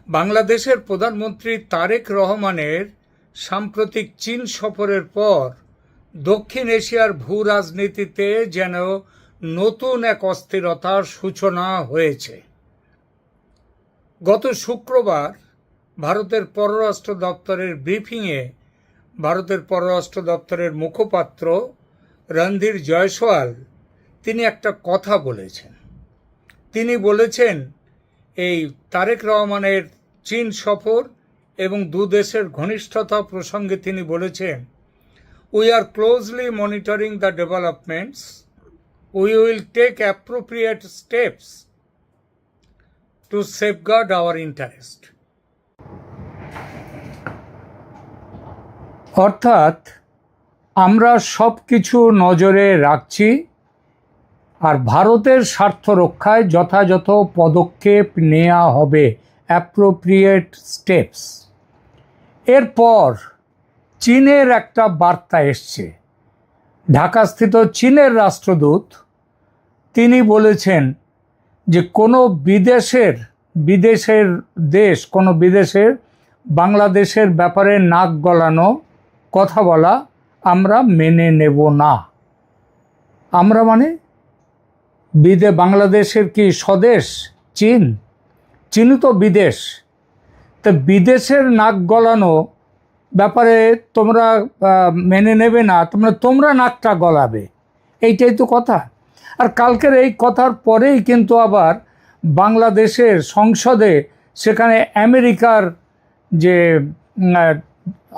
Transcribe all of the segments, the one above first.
বাংলাদেশের প্রধানমন্ত্রী তারেক রহমানের সাম্প্রতিক চীন সফরের পর দক্ষিণ এশিয়ার ভূ রাজনীতিতে যেন নতুন এক অস্থিরতার সূচনা হয়েছে। গত শুক্রবার ভারতের পররাষ্ট্র দপ্তরের ব্রিফিংয়ে ভারতের পররাষ্ট্র দপ্তরের মুখপাত্র রণধীর জয়সওয়াল তিনি একটা কথা বলেছেন। তিনি বলেছেন এই তারেক রহমানের চীন সফর এবং দু দেশের ঘনিষ্ঠতা প্রসঙ্গে তিনি বলেছেন, we are closely monitoring the developments, we will take appropriate steps to safeguard our interest. অর্থাৎ আমরা সব কিছু নজরে রাখছি আর ভারতের স্বার্থ রক্ষায় যথাযথ পদক্ষেপ নেওয়া হবে, অ্যাপ্রোপ্রিয়েট স্টেপস। এরপর চীনের একটা বার্তা এসছে। ঢাকাস্থিত চীনের রাষ্ট্রদূত তিনি বলেছেন যে কোনো বিদেশের বাংলাদেশের ব্যাপারে নাক গলানো কথা বলা আমরা মেনে নেব না। আমরা মানে বাংলাদেশের কি স্বদেশ চীন? চীনই তো বিদেশ। তো বিদেশের নাক গলানো ব্যাপারে তোমরা মেনে নেবে না, তোমরা নাকটা গলাবে, এইটাই তো কথা। আর কালকের এই কথার পরেই কিন্তু আবার বাংলাদেশের সংসদে সেখানে আমেরিকার যে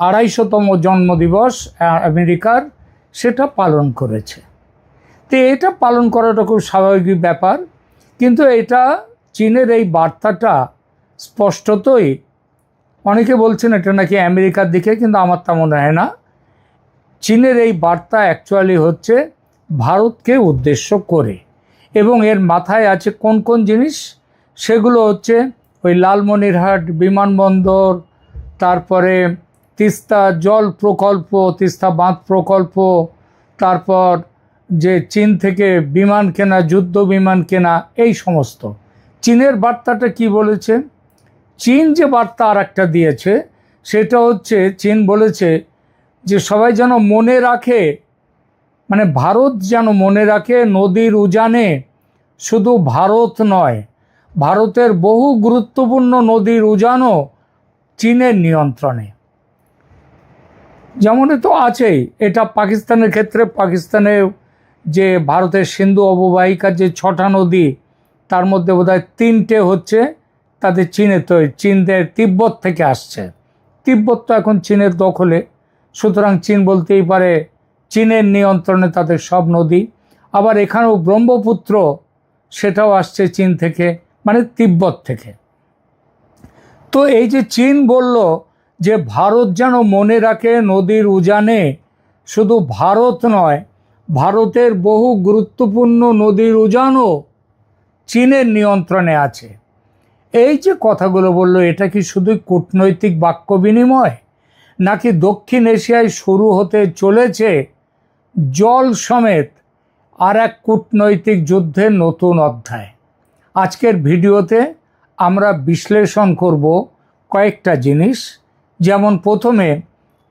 250তম জন্মদিবস আমেরিকার, সেটা পালন করেছে। তো এটা পালন করাটা খুব স্বাভাবিক ব্যাপার, কিন্তু এটা চীনের এই বার্তাটা স্পষ্টতই, অনেকে বলছেন এটা নাকি আমেরিকার দিকে, কিন্তু আমার তা মনে হয় না। চীনের এই বার্তা অ্যাকচুয়ালি হচ্ছে ভারতকে উদ্দেশ্য করে, এবং এর মাথায় আছে কোন কোন জিনিস, সেগুলো হচ্ছে ওই লালমনিরহাট বিমানবন্দর, তারপরে তিস্তা জল প্রকল্প, তিস্তা বাঁধ প্রকল্প, তারপর যে চীন থেকে বিমান কেনা, যুদ্ধ বিমান কেনা, এই সমস্ত। চীনের বার্তাটা কি বলেছে? চীন যে বার্তা আর একটা দিয়েছে সেটা হচ্ছে, চীন বলেছে যে সবাই যেন মনে রাখে, মানে ভারত যেন মনে রাখে নদীর উজানে শুধু ভারত নয়, ভারতের বহু গুরুত্বপূর্ণ নদীর উজানও চীনের নিয়ন্ত্রণে। যেমন তো আছেই, এটা পাকিস্তানের ক্ষেত্রে, পাকিস্তানে যে ভারতের সিন্ধু অববাহিকার যে 6টা নদী, তার মধ্যে বোধহয় 3টে হচ্ছে তাদের চীনের তিব্বত থেকে আসছে। তিব্বত তো এখন চীনের দখলে, সুতরাং চীন বলতেই পারে চীনের নিয়ন্ত্রণে তাদের সব নদী। আবার এখানেও ব্রহ্মপুত্র, সেটাও আসছে চীন থেকে, মানে তিব্বত থেকে। তো এই যে চীন বলল যে ভারত যেন মনে রাখে নদীর উজানে শুধু ভারত নয়, ভারতের বহু গুরুত্বপূর্ণ নদীর উজানও চীনের নিয়ন্ত্রণে আছে। এই যে কথাগুলো বলল, এটা কি শুধুই কূটনৈতিক বাক্য বিনিময়, নাকি দক্ষিণ এশিয়ায় শুরু হতে চলেছে জল সমেত আর এক কূটনৈতিক যুদ্ধের নতুন অধ্যায়? আজকের ভিডিওতে আমরা বিশ্লেষণ করব কয়েকটা জিনিস। যেমন প্রথমে,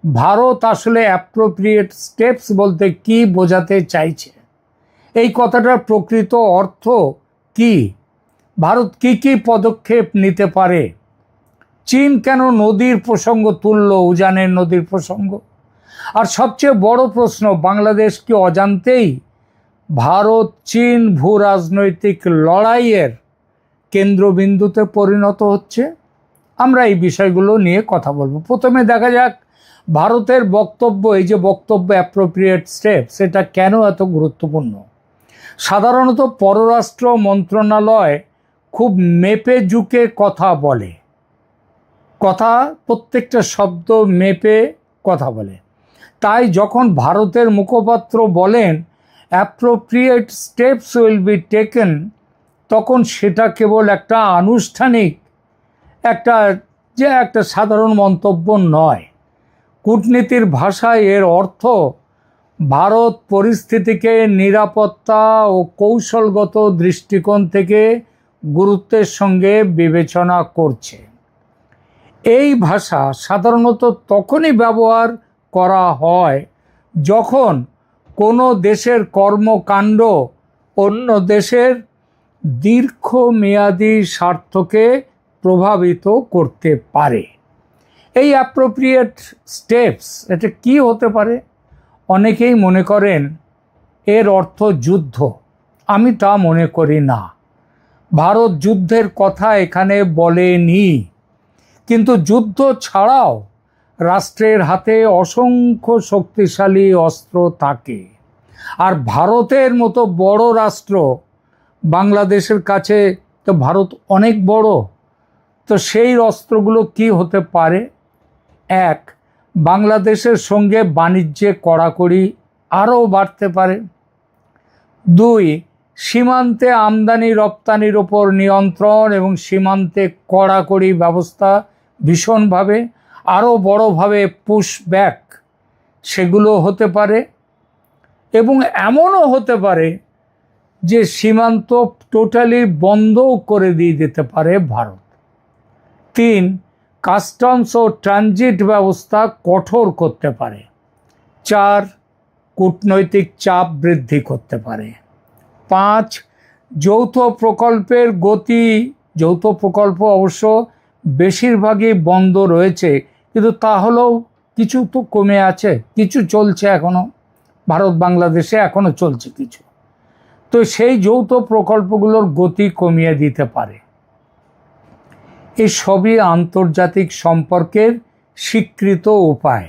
ভারত আসলে অ্যাপ্রোপ্রিয়েট স্টেপস বলতে কি বোঝাতে চাইছে, এই কথাটার প্রকৃত অর্থ কি, ভারত কি কি পদক্ষেপ নিতে পারে, চীন কেন নদীর প্রসঙ্গ তুলল, উজানের নদীর প্রসঙ্গ, আর সবচেয়ে বড় প্রশ্ন, বাংলাদেশ কি অজান্তেই ভারত চীন ভূ রাজনৈতিক লড়াইয়ের কেন্দ্রবিন্দুতে পরিণত হচ্ছে? আমরা এই বিষয়গুলো নিয়ে কথা বলবো। প্রথমে দেখা যাক ভারতের বক্তব্য, এই যে বক্তব্য অ্যাপ্রোপ্রিয়েট স্টেপ, সেটা কেন এত গুরুত্বপূর্ণ। সাধারণত পররাষ্ট্র মন্ত্রণালয় খুব মেপে ঝুঁকে কথা বলে, প্রত্যেকটা শব্দ মেপে কথা বলে। তাই যখন ভারতের মুখপাত্র বলেন appropriate steps will be taken, তখন সেটা কেবল একটা আনুষ্ঠানিক একটা সাধারণ মন্তব্য নয়। কূটনীতির ভাষায় এর অর্থ ভারত পরিস্থিতিকে নিরাপত্তা ও কৌশলগত দৃষ্টিকোণ থেকে গুরুত্বের সঙ্গে বিবেচনা করছে। এই ভাষা সাধারণত তখনই ব্যবহার করা হয় যখন কোনো দেশের কর্মকাণ্ড অন্য দেশের দীর্ঘমেয়াদী স্বার্থকে প্রভাবিত করতে পারে। এই অ্যাপ্রোপ্রিয়েট স্টেপস এটা কি হতে পারে? অনেকেই মনে করেন এর অর্থ যুদ্ধ। আমি তা মনে করি না। ভারত যুদ্ধের কথা এখানে বলেনি, কিন্তু যুদ্ধ ছাড়াও রাষ্ট্রের হাতে অসংখ্য শক্তিশালী অস্ত্র থাকে। আর ভারতের মতো বড় রাষ্ট্র, বাংলাদেশের কাছে তো ভারত অনেক বড়, তো সেই অস্ত্রগুলো কি হতে পারে? এক, বাংলাদেশের সঙ্গে বাণিজ্যে কড়াকড়ি আরও বাড়তে পারে। দুই, সীমান্তে আমদানি রপ্তানির ওপর নিয়ন্ত্রণ এবং সীমান্তে কড়াকড়ি ব্যবস্থা ভীষণভাবে আরও বড়োভাবে পুশব্যাক সেগুলো হতে পারে। এবং এমনও হতে পারে যে সীমান্ত টোটালি বন্ধও করে দিয়ে দিতে পারে ভারত। তিন, কাস্টমস ও ট্রানজিট ব্যবস্থা কঠোর করতে পারে। চার, কূটনৈতিক চাপ বৃদ্ধি করতে পারে। পাঁচ, যৌথ প্রকল্পের গতি, যৌথ প্রকল্প অবশ্য বেশিরভাগই বন্ধ রয়েছে, কিন্তু তাহলেও কিছু তো কমে আছে, কিছু চলছে এখনও, ভারত বাংলাদেশে এখনও চলছে কিছু, তো সেই যৌথ প্রকল্পগুলোর গতি কমিয়ে দিতে পারে। এই সবই আন্তর্জাতিক সম্পর্কের স্বীকৃত উপায়।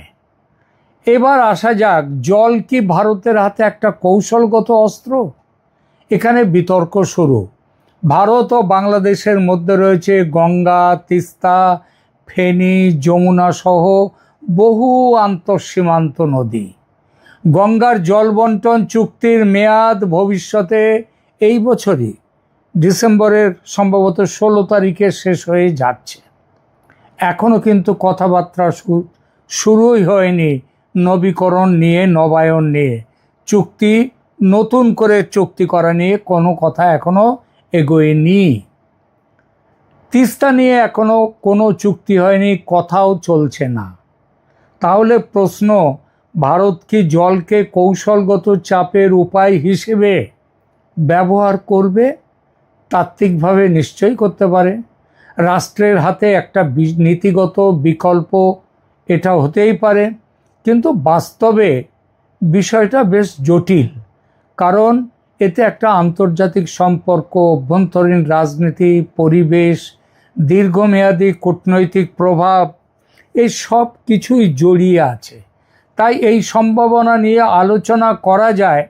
এবার আসা যাক, জল কি ভারতের হাতে একটা কৌশলগত অস্ত্র? এখানে বিতর্ক শুরু। ভারত ও বাংলাদেশের মধ্যে রয়েছে গঙ্গা, তিস্তা, ফেনী, যমুনা সহ বহু আন্তঃসীমান্ত নদী। গঙ্গার জল বন্টন চুক্তির মেয়াদ ভবিষ্যতে এই বছরই ডিসেম্বরের সম্ভবত 16 তারিখে শেষ হয়ে যাচ্ছে। এখনও কিন্তু কথাবার্তা শুরুই হয়নি নবীকরণ নিয়ে, নবায়ন নিয়ে, চুক্তি নতুন করে চুক্তি করা নিয়ে কোনো কথা এখনও এগোয়নি। তিস্তা নিয়ে এখনও কোনো চুক্তি হয়নি, কথাও চলছে না। তাহলে প্রশ্ন, ভারত কি জলকে কৌশলগত চাপের উপায় হিসেবে ব্যবহার করবে? তাত্ত্বিকভাবে নিশ্চয়ই করতে পারে। রাষ্ট্রের হাতে একটা নীতিগত বিকল্প এটা হতেই পারে, কিন্তু বাস্তবে বিষয়টা বেশ জটিল, কারণ এতে একটা আন্তর্জাতিক সম্পর্ক, অভ্যন্তরীণ রাজনীতি, পরিবেশ, দীর্ঘমেয়াদী কূটনৈতিক প্রভাব, এই সব কিছুই জড়িয়ে আছে। তাই এই সম্ভাবনা নিয়ে আলোচনা করা যায়,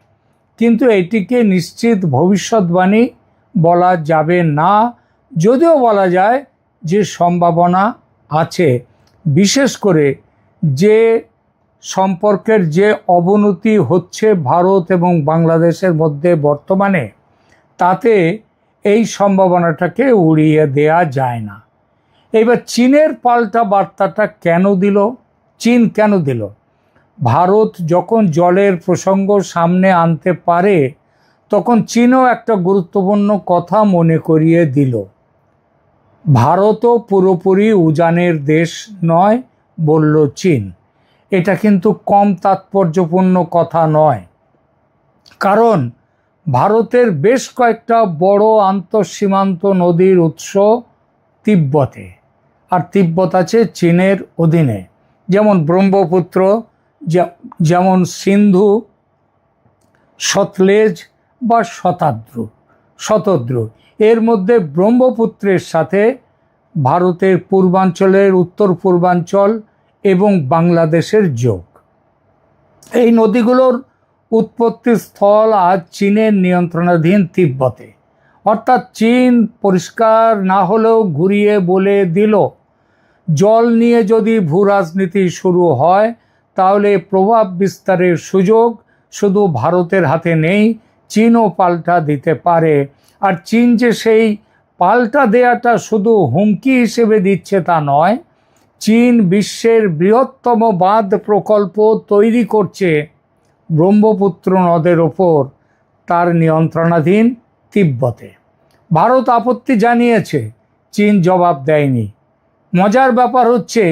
কিন্তু এটিকে নিশ্চিত ভবিষ্যৎবাণী বলা যাবে না। যদিও বলা যায় যে সম্ভাবনা আছে, বিশেষ করে যে সম্পর্কের যে অবনতি হচ্ছে ভারত এবং বাংলাদেশের মধ্যে বর্তমানে, তাতে এই সম্ভাবনাটাকে উড়িয়ে দেয়া যায় না। এবার চীনের পাল্টা বার্তাটা কেন দিল? চীন কেন দিল? ভারত যখন জলের প্রসঙ্গ সামনে আনতে পারে, তখন চীনও একটা গুরুত্বপূর্ণ কথা মনে করিয়ে দিল। ভারতও পুরোপুরি উজানের দেশ নয় বলল চীন। এটা কিন্তু কম তাৎপর্যপূর্ণ কথা নয়, কারণ ভারতের বেশ কয়েকটা বড় আন্তঃসীমান্ত নদীর উৎস তিব্বতে, আর তিব্বত আছে চীনের অধীনে, যেমন ব্রহ্মপুত্র, যেমন সিন্ধু, সতলেজ বা শতদ্রু। এর মধ্যে ব্রহ্মপুত্রের সাথে ভারতের পূর্বাঞ্চলের, উত্তর পূর্বাঞ্চল এবং বাংলাদেশের যোগ। এই নদীগুলোর উৎপত্তি স্থল আজ চীনের নিয়ন্ত্রণাধীন তিব্বতে। অর্থাৎ চীন পরিষ্কার না হলেও ঘুরিয়ে বলে দিল, জল নিয়ে যদি ভূ রাজনীতি শুরু হয়, তাহলে প্রভাব বিস্তারের সুযোগ শুধু ভারতের হাতে নেই, চীনও পাল্টা দিতে পারে। আর চীন যে সেই পাল্টা দেয়াটা শুধু হুমকি হিসেবে দিচ্ছে তা নয়, চীন বিশ্বের বৃহত্তম বাঁধ প্রকল্প তৈরি করছে ব্রহ্মপুত্র নদের ওপর, তার নিয়ন্ত্রণাধীন তিব্বতে। ভারত আপত্তি জানিয়েছে, চীন জবাব দেয়নি। মজার ব্যাপার হচ্ছে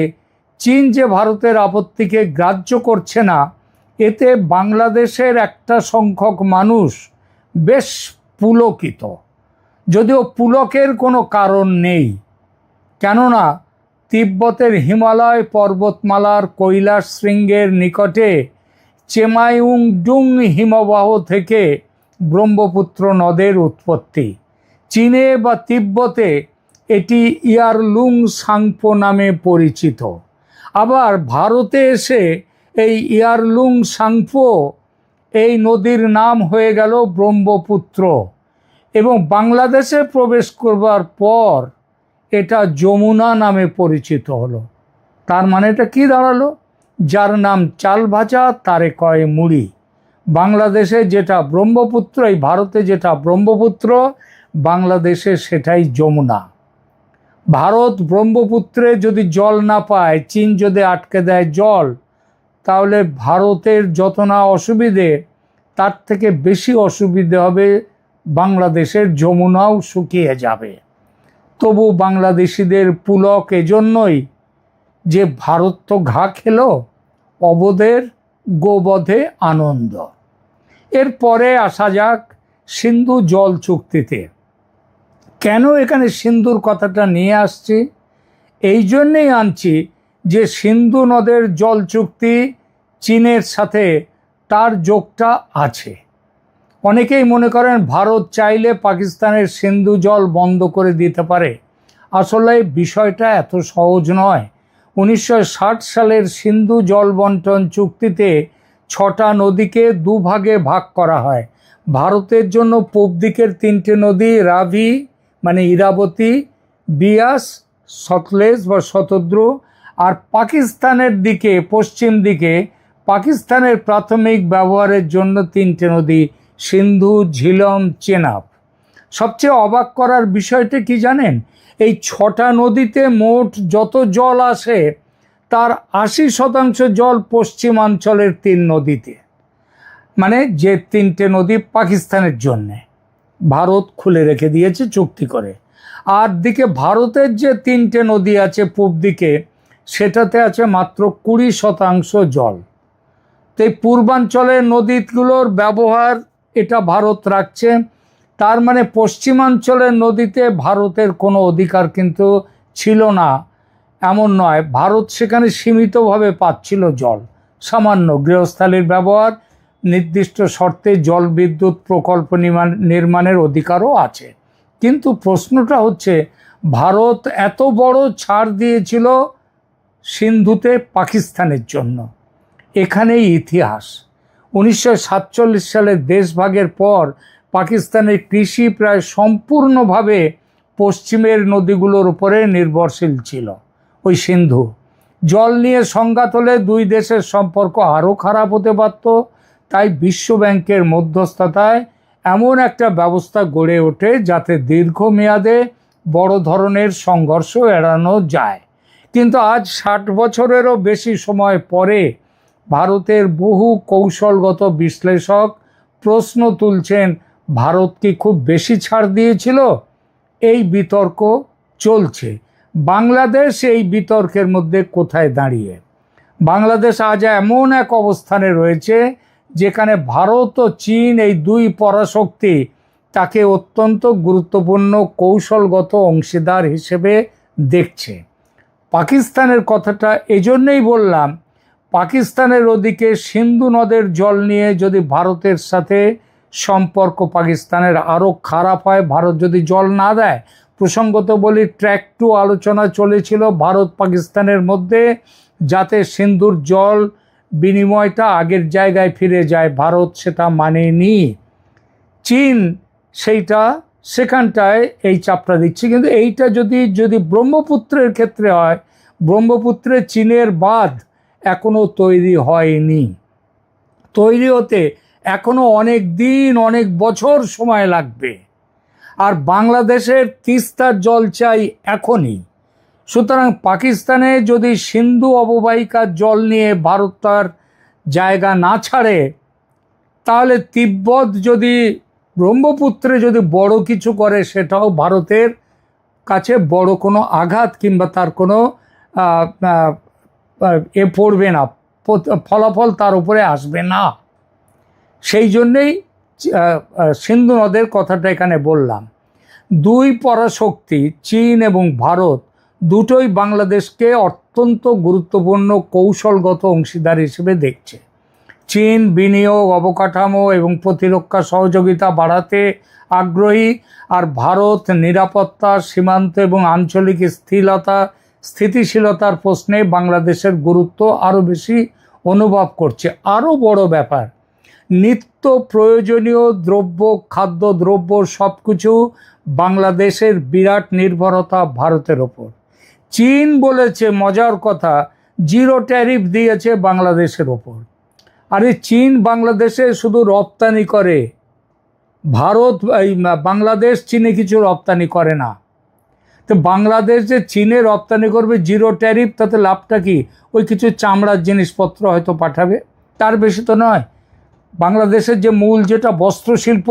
চীন যে ভারতের আপত্তিকে গ্রাহ্য করছে না, এতে বাংলাদেশের একটা সংখ্যক মানুষ বেশ পুলকিত, যদিও পুলকের কোনো কারণ নেই। কেননা তিব্বতের হিমালয় পর্বতমালার কৈলাস শৃঙ্গের নিকটে চেমাইউংডুং হিমবাহ থেকে ব্রহ্মপুত্র নদের উৎপত্তি। চীনে বা তিব্বতে এটি ইয়ারলুং সাংপো নামে পরিচিত। আবার ভারতে এসে এই ইয়ারলুং সাংপো এই নদীর নাম হয়ে গেল ব্রহ্মপুত্র, এবং বাংলাদেশে প্রবেশ করবার পর এটা যমুনা নামে পরিচিত হলো। তার মানেটা কি দাঁড়ালো? যার নাম চাল ভাজা তারে কয় মুড়ি। বাংলাদেশে যেটা ব্রহ্মপুত্র, এই ভারতে যেটা ব্রহ্মপুত্র, বাংলাদেশে সেটাই যমুনা। ভারত ব্রহ্মপুত্রে যদি জল না পায়, চীন যদি আটকে দেয় জল, তাহলে ভারতের যত না অসুবিধে, তার থেকে বেশি অসুবিধে হবে বাংলাদেশের, যমুনাও শুকিয়ে যাবে। তবু বাংলাদেশিদের পুলক এজন্যই যে ভারত তো ঘা খেলো, অবধের গোবধে আনন্দ। এরপরে আসা যাক সিন্ধু জল চুক্তিতে। কেন এখানে সিন্ধুর কথাটা নিয়ে আসছি? এই জন্যেই আনছি যে সিন্ধু নদের জল চুক্তি চীনের সাথে তার যোগটা আছে। অনেকেই মনে করেন ভারত চাইলে পাকিস্তানের সিন্ধু জল বন্ধ করে দিতে পারে। আসলে বিষয়টা এত সহজ নয়। 1960 সালের সিন্ধু জল বন্টন চুক্তিতে 6টা নদীকে দুভাগে ভাগ করা হয়। ভারতের জন্য পূব দিকের 3টে নদী, রাভি মানে ইরাবতী, বিয়াস সতলেজ বা শতদ্রু, আর পাকিস্তানের দিকে পশ্চিম দিকে পাকিস্তানের প্রাথমিক ব্যবহারের জন্য 3টে নদী, সিন্ধু, ঝিলম, চেনাব। সবচেয়ে অবাক করার বিষয়টা কি জানেন? এই 6টা নদীতে মোট যত জল আসে তার 80% জল পশ্চিমাঞ্চলের 3 নদীতে, মানে যে 3টে নদী পাকিস্তানের জন্যে ভারত খুলে রেখে দিয়েছে চুক্তি করে। আর দিকে ভারতের যে 3টে নদী আছে পূব দিকে, সেটাতে আছে মাত্র 20% জল। তো এই পূর্বাঞ্চলের নদীগুলোর ব্যবহার এটা ভারত রাখছে। তার মানে পশ্চিমাঞ্চলের নদীতে ভারতের কোনো অধিকার কিন্তু ছিল না এমন নয়। ভারত সেখানে সীমিতভাবে পাচ্ছিল জল, সামান্য গৃহস্থালির ব্যবহার, নির্দিষ্ট শর্তে জল বিদ্যুৎ প্রকল্প নির্মাণের অধিকারও আছে। কিন্তু প্রশ্নটা হচ্ছে, ভারত এত বড় ছাড় দিয়েছিল সিন্ধুতে পাকিস্তানের জন্য। এখানেই ইতিহাস। 1947 সালের দেশভাগের পর পাকিস্তানের কৃষি প্রায় সম্পূর্ণভাবে পশ্চিমের নদীগুলোর উপরে নির্ভরশীল ছিল। ওই সিন্ধু জল নিয়ে সংঘাত হলে দুই দেশের সম্পর্ক আরও খারাপ হতে পারত। তাই বিশ্বব্যাংকের মধ্যস্থতায় এমন একটা ব্যবস্থা গড়ে ওঠে যাতে দীর্ঘমেয়াদে বড় ধরনের সংঘর্ষ এড়ানো যায়। কিন্তু আজ 60 বছরেরও বেশি সময় পরে ভারতের বহু কৌশলগত বিশ্লেষক প্রশ্ন তুলছেন, ভারত কি খুব বেশি ছাড় দিয়েছিল? এই বিতর্ক চলছে। বাংলাদেশ এই বিতর্কের মধ্যে কোথায় দাঁড়িয়ে? বাংলাদেশ আজ এমন এক অবস্থানে রয়েছে যেখানে ভারত ও চীন, এই দুই পরাশক্তি, তাকে অত্যন্ত গুরুত্বপূর্ণ কৌশলগত অংশীদার হিসেবে দেখছে। পাকিস্তানের কথাটা এজন্যই বললাম, পাকিস্তানের ওদিকে সিন্ধু নদের জল নিয়ে যদি ভারতের সাথে সম্পর্ক পাকিস্তানের আরও খারাপ হয়, ভারত যদি জল না দেয়, প্রসঙ্গত বলি ট্র্যাক 2 আলোচনা চলেছিল ভারত পাকিস্তানের মধ্যে, যাতে সিন্ধুর জল বিনিময়টা আগের জায়গায় ফিরে যায়। ভারত সেটা মানেনি। চীন সেখানটায় এই চাপটা দিচ্ছে। কিন্তু এইটা যদি ব্রহ্মপুত্রের ক্ষেত্রে হয়, ব্রহ্মপুত্রে চীনের বাঁধ এখনো তৈরি হয়নি। তৈরি হতে এখনো অনেক দিন, অনেক বছর সময় লাগবে। আর বাংলাদেশের তিস্তার জল চাই এখনই। সুতরাং পাকিস্তানে যদি সিন্ধু অববাহিকার জল নিয়ে ভারত তার জায়গা না ছাড়ে, তাহলে তিব্বত যদি ব্রহ্মপুত্রে যদি বড় কিছু করে, সেটাও ভারতের কাছে বড় কোনো আঘাত কিংবা তার কোনো পড়বে না, ফলাফল তার উপরে আসবে না। সেই জন্যেই সিন্ধু নদের কথাটা এখানে বললাম। দুই পরাশক্তি চীন এবং ভারত দুটোই বাংলাদেশকে অত্যন্ত গুরুত্বপূর্ণ কৌশলগত অংশীদার হিসেবে দেখছে। চীন বিনিয়োগ, অবকাঠামো এবং প্রতিরক্ষা সহযোগিতা বাড়াতে আগ্রহী, আর ভারত নিরাপত্তা, সীমান্ত এবং আঞ্চলিক স্থিতিশীলতার প্রশ্নে বাংলাদেশের গুরুত্ব আরও বেশি অনুভব করছে। আরও বড় ব্যাপার, নিত্য প্রয়োজনীয় দ্রব্য, খাদ্যদ্রব্য সব কিছু বাংলাদেশের বিরাট নির্ভরতা ভারতের ওপর। চীন বলেছে, মজার কথা, 0 ট্যারিফ দিয়েছে বাংলাদেশের ওপর। আরে চীন বাংলাদেশে শুধু রপ্তানি করে, বাংলাদেশ চীনে কিছু রপ্তানি করে না। তো বাংলাদেশ যে চীনে রপ্তানি করবে 0 ট্যারিফ, তাতে লাভটা কি? ওই কিছু চামড়ার জিনিসপত্র হয়তো পাঠাবে, তার বেশি তো নয়। বাংলাদেশের যে মূল যেটা বস্ত্রশিল্প,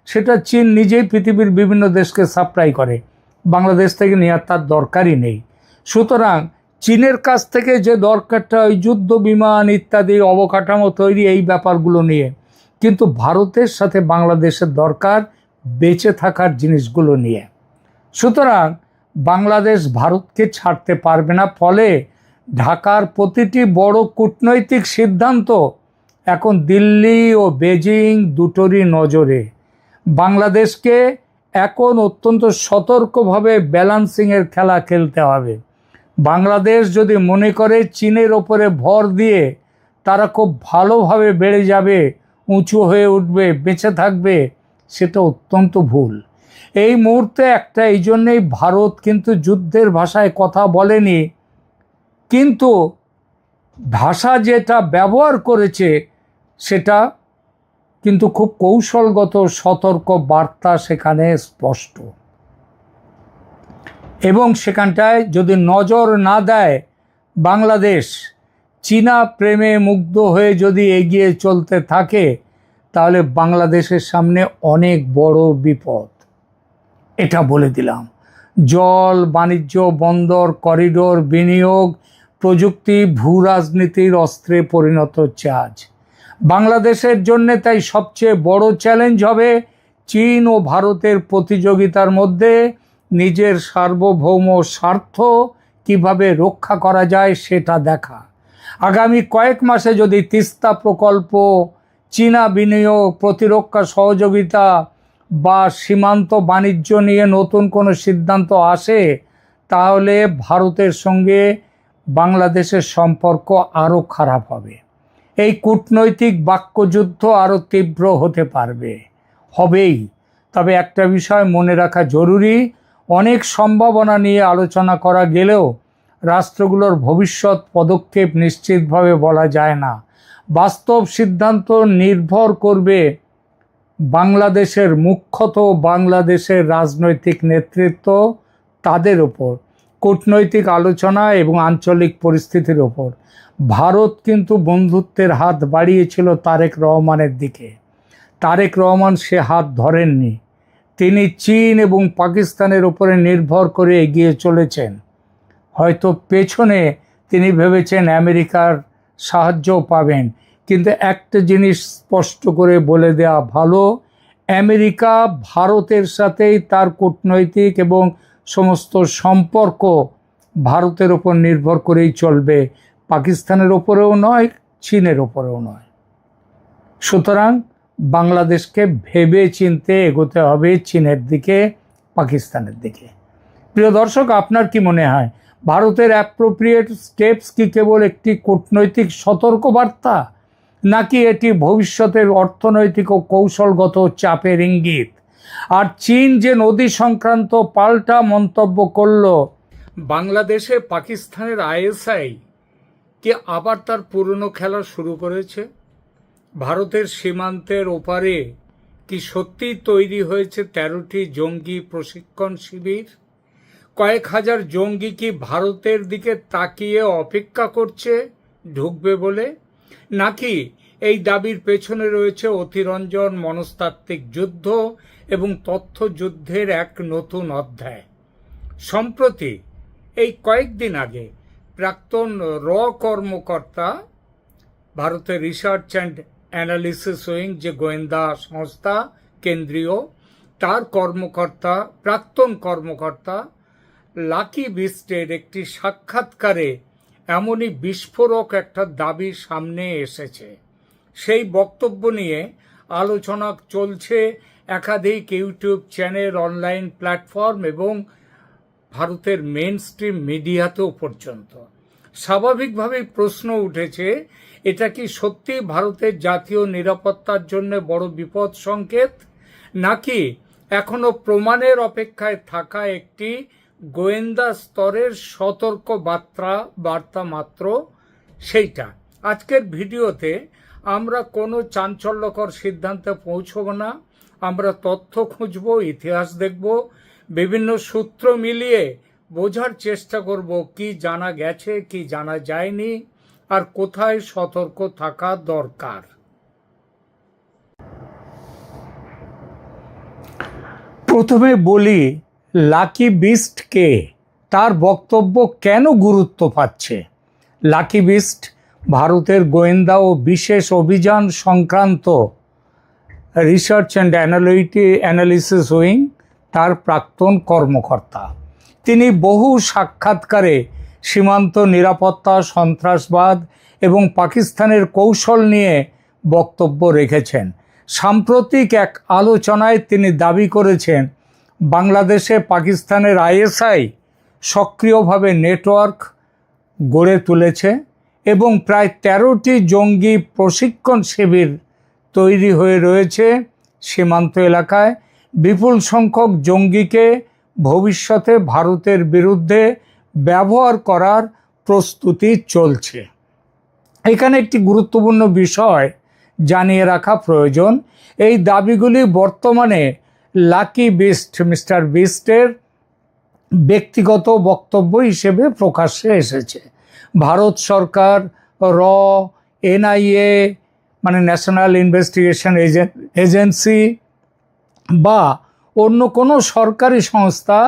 সেটা চীন নিজেই পৃথিবীর বিভিন্ন দেশকে সাপ্লাই করে, বাংলাদেশ থেকে নেওয়ার তার দরকারই নেই। সুতরাং চীনের কাছ থেকে যে দরকারটা ওই যুদ্ধ বিমান ইত্যাদি অবকাঠামো তৈরি, এই ব্যাপারগুলো নিয়ে, কিন্তু ভারতের সাথে বাংলাদেশের দরকার বেঁচে থাকার জিনিসগুলো নিয়ে। সুতরাং বাংলাদেশ ভারতকে ছাড়তে পারবে না। ফলে ঢাকার প্রতিটি বড় কূটনৈতিক সিদ্ধান্ত এখন দিল্লি ও বেজিং দুটোরই নজরে। বাংলাদেশকে এখন অত্যন্ত সতর্কভাবে ব্যালান্সিংয়ের খেলা খেলতে হবে। বাংলাদেশ যদি মনে করে চীনের ওপরে ভর দিয়ে তারা খুব ভালোভাবে বেড়ে যাবে, উঁচু হয়ে উঠবে, বেঁচে থাকবে, সেটা অত্যন্ত ভুল। এই মুহূর্তে এই জন্যেই ভারত কিন্তু যুদ্ধের ভাষায় কথা বলেনি, কিন্তু ভাষা যেটা ব্যবহার করেছে সেটা কিন্তু খুব কৌশলগত সতর্ক বার্তা সেখানে স্পষ্ট। এবং সেখানটায় যদি নজর না দেয় বাংলাদেশ, চীনা প্রেমে মুগ্ধ হয়ে যদি এগিয়ে চলতে থাকে, তাহলে বাংলাদেশের সামনে অনেক বড় বিপদ, এটা বলে দিলাম। জল, বাণিজ্য, বন্দর, করিডোর, বিনিয়োগ, প্রযুক্তি ভূ রাজনীতির অস্ত্রে পরিণত হচ্ছে আজ বাংলাদেশের জন্য। তাই সবচেয়ে বড় চ্যালেঞ্জ হবে চীন ও ভারতের প্রতিযোগিতার মধ্যে নিজের সার্বভৌম স্বার্থ কিভাবে রক্ষা করা যায় সেটা দেখা। আগামী কয়েক মাসে যদি তিস্তা প্রকল্প, চীনা বিনিয়োগ, প্রতিরক্ষা সহযোগিতা বা সীমান্ত বাণিজ্য নিয়ে নতুন কোনো সিদ্ধান্ত আসে, তাহলে ভারতের সঙ্গে বাংলাদেশের সম্পর্ক আরও খারাপ হবে। এই কূটনৈতিক বাক্যযুদ্ধ আরও তীব্র হতে হবেই। তবে একটা বিষয় মনে রাখা জরুরি, অনেক সম্ভাবনা নিয়ে আলোচনা করা গেলেও রাষ্ট্রগুলোর ভবিষ্যৎ পদক্ষেপ নিশ্চিতভাবে বলা যায় না। বাস্তব সিদ্ধান্ত নির্ভর করবে বাংলাদেশের মুখ্যত বাংলাদেশের রাজনৈতিক নেতৃত্ব, তাদের ওপর, কূটনৈতিক আলোচনা এবং আঞ্চলিক পরিস্থিতির ওপর। ভারত কিন্তু বন্ধুত্বের হাত বাড়িয়েছিল তারেক রহমানের দিকে। তারেক রহমান সে হাত ধরেননি। তিনি চীন এবং পাকিস্তানের উপরে নির্ভর করে এগিয়ে চলেছেন। হয়তো পেছনে তিনি ভেবেছেন আমেরিকার সাহায্যও পাবেন, কিন্তু একটা জিনিস স্পষ্ট করে বলে দেওয়া ভালো, আমেরিকা ভারতের সাথেই তার কূটনৈতিক এবং সমস্ত সম্পর্ক ভারতের ওপর নির্ভর করেই চলবে, পাকিস্তানের ওপরেও নয়, চীনের ওপরেও নয়। সুতরাং বাংলাদেশকে ভেবে চিনতে এগোতে হবে চীনের দিকে, পাকিস্তানের দিকে। প্রিয় দর্শক, আপনার কি মনে হয় ভারতের অ্যাপ্রোপ্রিয়েট স্টেপস কি কেবল একটি কূটনৈতিক সতর্কবার্তা, নাকি এটি ভবিষ্যতের অর্থনৈতিক ও কৌশলগত চাপের ইঙ্গিত? আর চীন যে নদী সংক্রান্ত পাল্টা মন্তব্য করল, বাংলাদেশে পাকিস্তানের আইএসআই কি আবার তার পুরনো খেলা শুরু করেছে? ভারতের সীমান্তের ওপারে কি সত্যিই তৈরি হয়েছে 13টি জঙ্গি প্রশিক্ষণ শিবির? কয়েক হাজার জঙ্গি কি ভারতের দিকে তাকিয়ে অপেক্ষা করছে ঢুকবে বলে? নাকি এই দাবির পেছনে রয়েছে অতিরঞ্জন, মনস্তাত্ত্বিক যুদ্ধ এবং তথ্য যুদ্ধের এক নতুন অধ্যায়? সম্প্রতি এই কয়েকদিন আগে প্রাক্তন কর্মকর্তা, ভারতের রিসার্চ অ্যান্ড অ্যানালিসিস উইং যে গোয়েন্দা সংস্থা কেন্দ্রীয়, তার প্রাক্তন কর্মকর্তা লাকি বিস্টের একটি সাক্ষাৎকারে এমনই বিস্ফোরক একটা দাবি সামনে এসেছে। সেই বক্তব্য নিয়ে আলোচনা চলছে একাধিক ইউটিউব চ্যানেল, অনলাইন প্ল্যাটফর্ম এবং ভারতের মেন স্ট্রিম মিডিয়াতেও পর্যন্ত। স্বাভাবিকভাবেই প্রশ্ন উঠেছে, এটা কি সত্যি ভারতের জাতীয় নিরাপত্তার জন্য বড় বিপদ সংকেত, নাকি এখনো প্রমাণের অপেক্ষায় থাকা একটি গোয়েন্দা স্তরের সতর্ক বার্তা মাত্র? সেইটা আজকের ভিডিওতে আমরা কোনো চাঞ্চল্যকর সিদ্ধান্তে পৌঁছব না। আমরা তথ্য খুঁজব, ইতিহাস দেখব, বিভিন্ন সূত্র মিলিয়ে বোঝার চেষ্টা করব কি জানা গেছে, কি জানা যায়নি, আর কোথায় সতর্ক থাকা দরকার। প্রথমে বলি, লাকি বিস্ট কে, তার বক্তব্য কেন গুরুত্ব পাচ্ছে। লাকি বিস্ট ভারতের গোয়েন্দা ও বিশেষ অভিযান সংক্রান্ত রিসার্চ অ্যান্ড অ্যানালিসিস উইং তার প্রাক্তন কর্মকর্তা। তিনি বহু সাক্ষাৎকারে সীমান্ত নিরাপত্তা, সন্ত্রাসবাদ এবং পাকিস্তানের কৌশল নিয়ে বক্তব্য রেখেছেন। সাম্প্রতিক এক আলোচনায় তিনি দাবি করেছেন, বাংলাদেশে পাকিস্তানের আইএসআই সক্রিয়ভাবে নেটওয়ার্ক গড়ে তুলেছে এবং প্রায় 13টি জঙ্গি প্রশিক্ষণ শিবির তৈরি হয়ে রয়েছে সীমান্ত এলাকায়। বিপুল সংখ্যক জঙ্গিকে ভবিষ্যতে ভারতের বিরুদ্ধে ব্যবহার করার প্রস্তুতি চলছে। এখানে একটি গুরুত্বপূর্ণ বিষয় জানিয়ে রাখা প্রয়োজন। এই দাবিগুলি বর্তমানে লাকি বিস্ট, মিস্টার বিস্টের ব্যক্তিগত বক্তব্য হিসেবে প্রকাশ্যে এসেছে। ভারত সরকার, এনআইএ মানে ন্যাশনাল ইনভেস্টিগেশন এজেন্সি বা অন্য কোনো সরকারি সংস্থা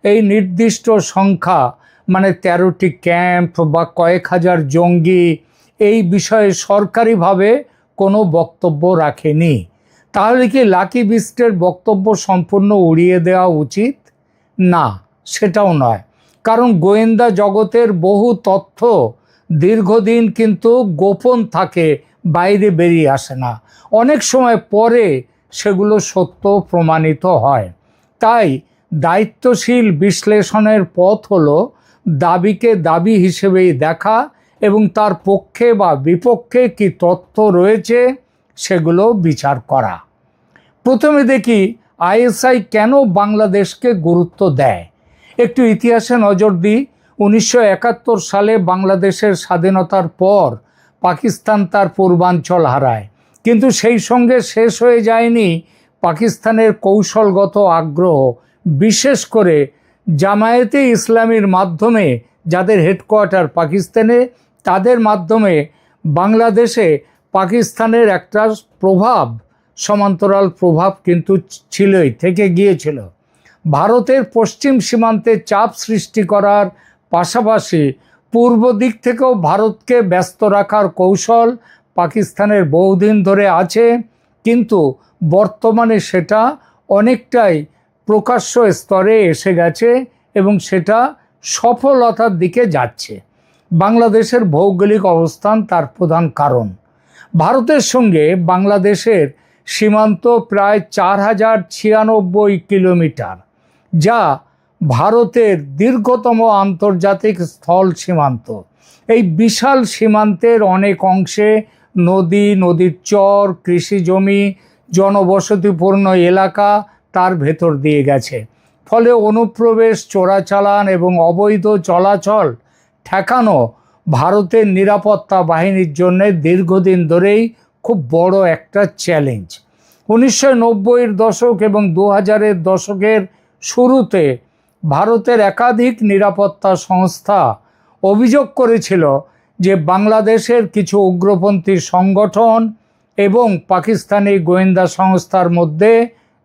এই নির্দিষ্ট সংখ্যা মানে 13টি ক্যাম্প বা কয়েক হাজার জঙ্গি এই বিষয়ে সরকারিভাবে কোনো বক্তব্য রাখেনি। তাহলে কি লাকি বিস্টের বক্তব্য সম্পূর্ণ উড়িয়ে দেওয়া উচিত? না, সেটাও নয়। কারণ গোয়েন্দা জগতের বহু তথ্য দীর্ঘদিন কিন্তু গোপন থাকে, বাইরে বেরিয়ে আসে না। অনেক সময় পরে সেগুলো সত্য প্রমাণিত হয়। তাই দায়িত্বশীল বিশ্লেষণের পথ হলো দাবিকে দাবি হিসেবেই দেখা এবং তার পক্ষে বা বিপক্ষে কি তথ্য রয়েছে সেগুলো বিচার করা। প্রথমে দেখি আইএসআই কেন বাংলাদেশকে গুরুত্ব দেয়। একটু ইতিহাসে নজর দিই। 1971 সালে বাংলাদেশের স্বাধীনতার পর পাকিস্তান তার পূর্বাঞ্চল হারায়, কিন্তু সেই সঙ্গে শেষ হয়ে যায়নি পাকিস্তানের কৌশলগত আগ্রহ। বিশেষ করে জামায়াতে ইসলামীর মাধ্যমে, যাদের হেডকোয়ার্টার পাকিস্তানে, তাদের মাধ্যমে বাংলাদেশে পাকিস্তানের একটা সমান্তরাল প্রভাব কিন্তু ছিলই, থেকে গিয়েছিল। ভারতের পশ্চিম সীমান্তে চাপ সৃষ্টি করার পাশাপাশি পূর্ব দিক থেকেও ভারতকে ব্যস্ত রাখার কৌশল পাকিস্তানের বহুদিন ধরে আছে, কিন্তু বর্তমানে সেটা অনেকটাই প্রকাশ্য স্তরে এসে গেছে এবং সেটা সফলতার দিকে যাচ্ছে। বাংলাদেশের ভৌগোলিক অবস্থান তার প্রধান কারণ। ভারতের সঙ্গে বাংলাদেশের সীমান্ত প্রায় 4096 কিলোমিটার, যা ভারতের দীর্ঘতম আন্তর্জাতিক স্থল সীমান্ত। এই বিশাল সীমান্তের অনেক অংশে নদী, নদীর চর, কৃষি জমি, জনবসতিপূর্ণ এলাকা তার ভেতর দিয়ে গেছে। ফলে অনুপ্রবেশ, চোরাচালান এবং অবৈধ চলাচল ঠেকানো ভারতের নিরাপত্তা বাহিনীর জন্য দীর্ঘদিন ধরেই খুব বড় একটা চ্যালেঞ্জ। 1990-এর দশক এবং 2000-এর দশকের শুরুতে ভারতের একাধিক নিরাপত্তা সংস্থা অভিযোগ করেছিল যে বাংলাদেশের কিছু উগ্রপন্থী সংগঠন এবং পাকিস্তানি গোয়েন্দা সংস্থার মধ্যে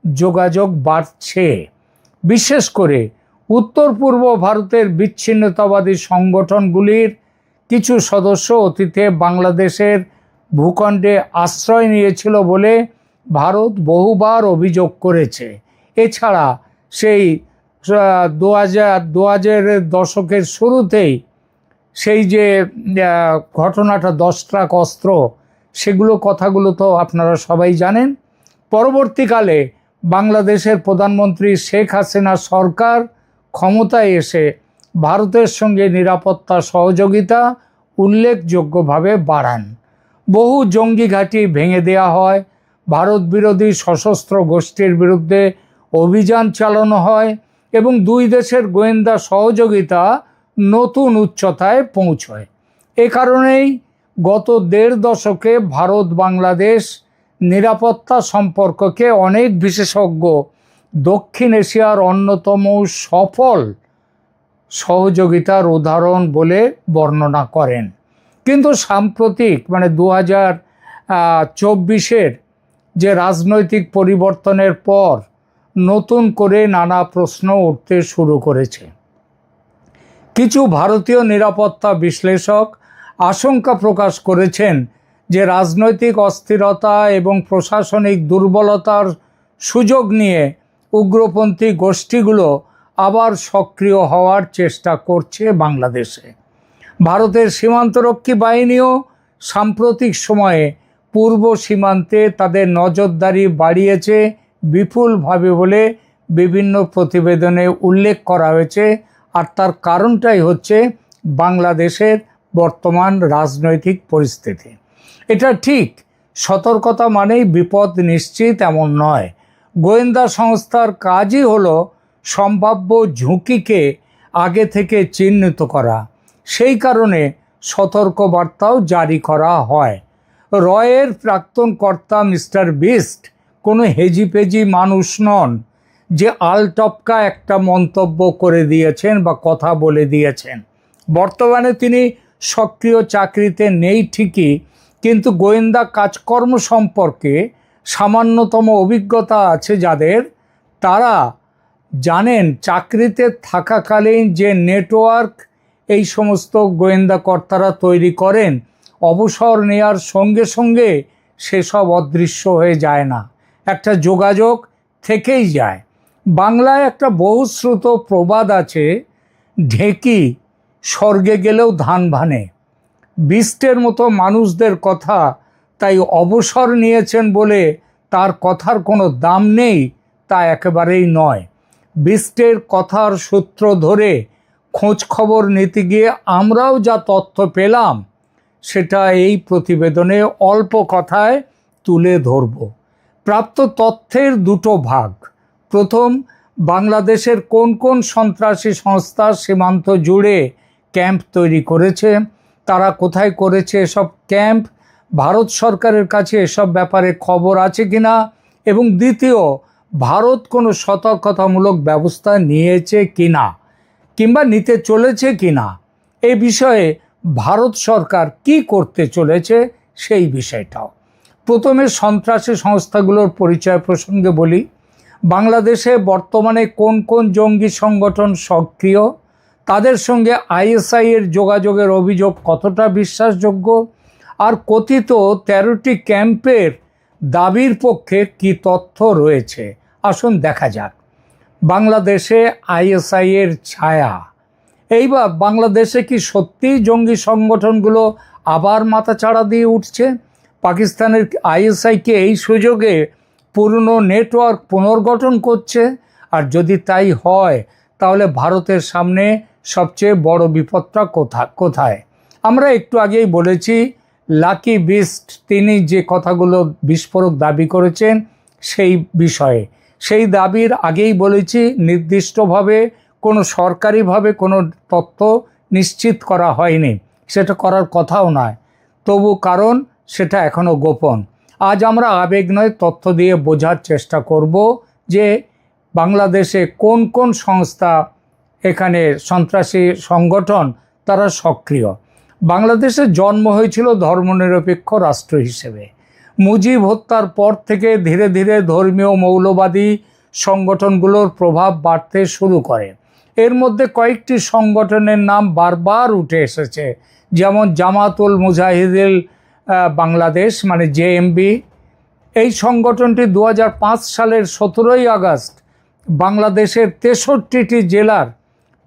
যোগাযোগ বাড়ছে। বিশেষ করে উত্তর পূর্ব ভারতের বিচ্ছিন্নতাবাদী সংগঠনগুলির কিছু সদস্য অতীতে বাংলাদেশের ভূখণ্ডে আশ্রয় নিয়েছিল বলে ভারত বহুবার অভিযোগ করেছে। এছাড়া সেই 2000 দশকের শুরুতেই সেই যে ঘটনাটা 10 ট্রাক অস্ত্র, কথাগুলো তো আপনারা সবাই জানেন। পরবর্তীকালে বাংলাদেশের প্রধানমন্ত্রী শেখ হাসিনা সরকার ক্ষমতায় এসে ভারতের সঙ্গে নিরাপত্তা সহযোগিতা উল্লেখযোগ্যভাবে বাড়ান। বহু জঙ্গি ঘাঁটি ভেঙে দেওয়া হয়, ভারত বিরোধী সশস্ত্র গোষ্ঠীর বিরুদ্ধে অভিযান চালানো হয় এবং দুই দেশের গোয়েন্দা সহযোগিতা নতুন উচ্চতায় পৌঁছয়। এ কারণেই গত 1.5 দশকে ভারত বাংলাদেশ নিরাপত্তা সম্পর্ককে অনেক বিশেষজ্ঞ দক্ষিণ এশিয়ার অন্যতম সফল সহযোগিতার উদাহরণ বলে বর্ণনা করেন। কিন্তু সাম্প্রতিক 2024-এর যে রাজনৈতিক পরিবর্তনের পর নতুন করে নানা প্রশ্ন উঠতে শুরু করেছে। কিছু ভারতীয় নিরাপত্তা বিশ্লেষক আশঙ্কা প্রকাশ করেছেন যে রাজনৈতিক অস্থিরতা এবং প্রশাসনিক দুর্বলতার সুযোগ নিয়ে উগ্রপন্থী গোষ্ঠীগুলো আবার সক্রিয় হওয়ার চেষ্টা করছে বাংলাদেশে। ভারতের সীমান্তরক্ষী বাহিনীও সাম্প্রতিক সময়ে পূর্ব সীমান্তে তাদের নজরদারি বাড়িয়েছে বিপুলভাবে বলে বিভিন্ন প্রতিবেদনে উল্লেখ করা হয়েছে। আর তার কারণটাই হচ্ছে বাংলাদেশের বর্তমান রাজনৈতিক পরিস্থিতি। এটা ঠিক, সতর্কতা মানেই বিপদ নিশ্চিত এমন নয়। গোয়েন্দা সংস্থার কাজই হলো সম্ভাব্য ঝুঁকিকে আগে থেকে চিহ্নিত করা। সেই কারণে সতর্কবার্তাও জারি করা হয়। রয়ের প্রাক্তন কর্তা মিস্টার বিস্ট কোনো হেজিপেজি মানুষ নন যে আলটপকা একটা মন্তব্য করে দিয়েছেন বা কথা বলে দিয়েছেন। বর্তমানে তিনি সক্রিয় চাকরিতে নেই ঠিকই, কিন্তু গোয়েন্দা কাজকর্ম সম্পর্কে সামান্যতম অভিজ্ঞতা আছে যাদের, তারা জানেন চাকরিতে থাকাকালীন যে নেটওয়ার্ক এই সমস্ত গোয়েন্দা কর্তারা তৈরি করেন, অবসর নেয়ার সঙ্গে সঙ্গে সেসব অদৃশ্য হয়ে যায় না, একটা যোগাযোগ থেকেই যায়। বাংলায় একটা বহুশ্রুত প্রবাদ আছে, ঢেকি স্বর্গে গেলেও ধান ভানে। বিস্টের মতো মানুষদের কথা তাই অবসর নিয়েছেন বলে তার কথার কোনো দাম নেই তা একেবারেই নয়। বিস্টের কথার সূত্র ধরে খোঁজ খবর নিতে গিয়ে আমরাও যা তথ্য পেলাম সেটা এই প্রতিবেদনে অল্প কথায় তুলে ধরব। প্রাপ্ত তথ্যের দুটো ভাগ। প্রথম, বাংলাদেশের কোন কোন সন্ত্রাসী সংস্থা সীমান্ত জুড়ে ক্যাম্প তৈরি করেছে, তারা কোথায় করেছে এসব ক্যাম্প, ভারত সরকারের কাছে এসব ব্যাপারে খবর আছে কিনা, এবং দ্বিতীয়, ভারত কোনো সতর্কতামূলক ব্যবস্থা নিয়েছে কিনা কিংবা নিতে চলেছে কিনা, এই বিষয়ে ভারত সরকার কি করতে চলেছে সেই বিষয়টাও। প্রথমে সন্ত্রাসী সংস্থাগুলোর পরিচয় প্রসঙ্গে বলি। বাংলাদেশে বর্তমানে কোন কোন জঙ্গি সংগঠন সক্রিয়, তাদের সঙ্গে আইএসআই এর যোগাযোগের অভিযোগ কতটা বিশ্বাসযোগ্য, আর কথিত 13টি ক্যাম্পের দাবির পক্ষে কি তথ্য রয়েছে, আসুন দেখা যাক। বাংলাদেশে আইএসআই এর ছায়া। এইবার বাংলাদেশে কি সত্যিই জঙ্গি সংগঠনগুলো আবার মাথাচাড়া দিয়ে উঠছে? পাকিস্তানের আইএসআইকে এই সুযোগে পুরনো নেটওয়ার্ক পুনর্গঠন করছে? আর যদি তাই হয় তাহলে ভারতের সামনে সবচেয়ে বড় বিপদটা কোথায়? আমরা একটু আগেই বলেছি, লাকি বিস্ট তিনি যে কথাগুলো বিস্ফোরক দাবি করেছেন সেই বিষয়ে, সেই দাবির আগেই বলেছি নির্দিষ্টভাবে কোনো সরকারিভাবে কোনো তথ্য নিশ্চিত করা হয়নি, সেটা করার কথাও নয়, তবু কারণ সেটা এখনও গোপন। আজ আমরা আবেগ নয় তথ্য দিয়ে বোঝার চেষ্টা করব যে বাংলাদেশে কোন কোন সংস্থা, এখানে সন্ত্রাসী সংগঠন তারা সক্রিয়। বাংলাদেশের জন্ম হয়েছিল ধর্মনিরপেক্ষ রাষ্ট্র হিসেবে। মুজিব হত্যার পর থেকে ধীরে ধীরে ধর্মীয় মৌলবাদী সংগঠনগুলোর প্রভাব বাড়তে শুরু করে। এর মধ্যে কয়েকটি সংগঠনের নাম বারবার উঠে এসেছে, যেমন জামাতুল মুজাহিদিন বাংলাদেশ মানে জেএমবি। এই সংগঠনটি 2005 সালের 17ই আগস্ট বাংলাদেশের 63টি জেলার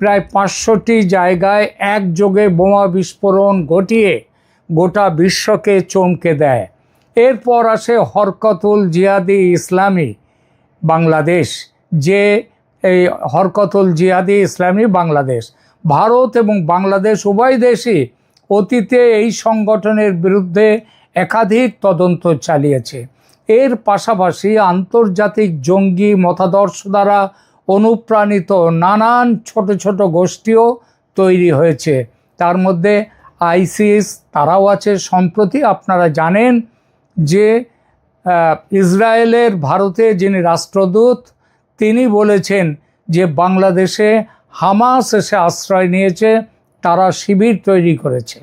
প্রায় 500টি জায়গায় একযোগে বোমা বিস্ফোরণ ঘটিয়ে গোটা বিশ্বকে চমকে দেয়। এরপর আসে হরকতুল জিহাদি ইসলামী বাংলাদেশ, যে এই হরকতুল জিহাদি ইসলামী বাংলাদেশ। ভারত এবং বাংলাদেশ উভয় দেশই অতীতে এই সংগঠনের বিরুদ্ধে একাধিক তদন্ত চালিয়েছে। এর পাশাপাশি আন্তর্জাতিক জঙ্গি মতাদর্শ দ্বারা অনুপ্রাণিত নানান ছোট ছোট গোষ্ঠীও তৈরি হয়েছে। তার মধ্যে আইসিস তারাও আছে। সম্প্রতি আপনারা জানেন যে ইসরায়েলের ভারতে যিনি রাষ্ট্রদূত, তিনি বলেছেন যে বাংলাদেশে হামাস এসে আশ্রয় নিয়েছে, তারা শিবির তৈরি করেছে।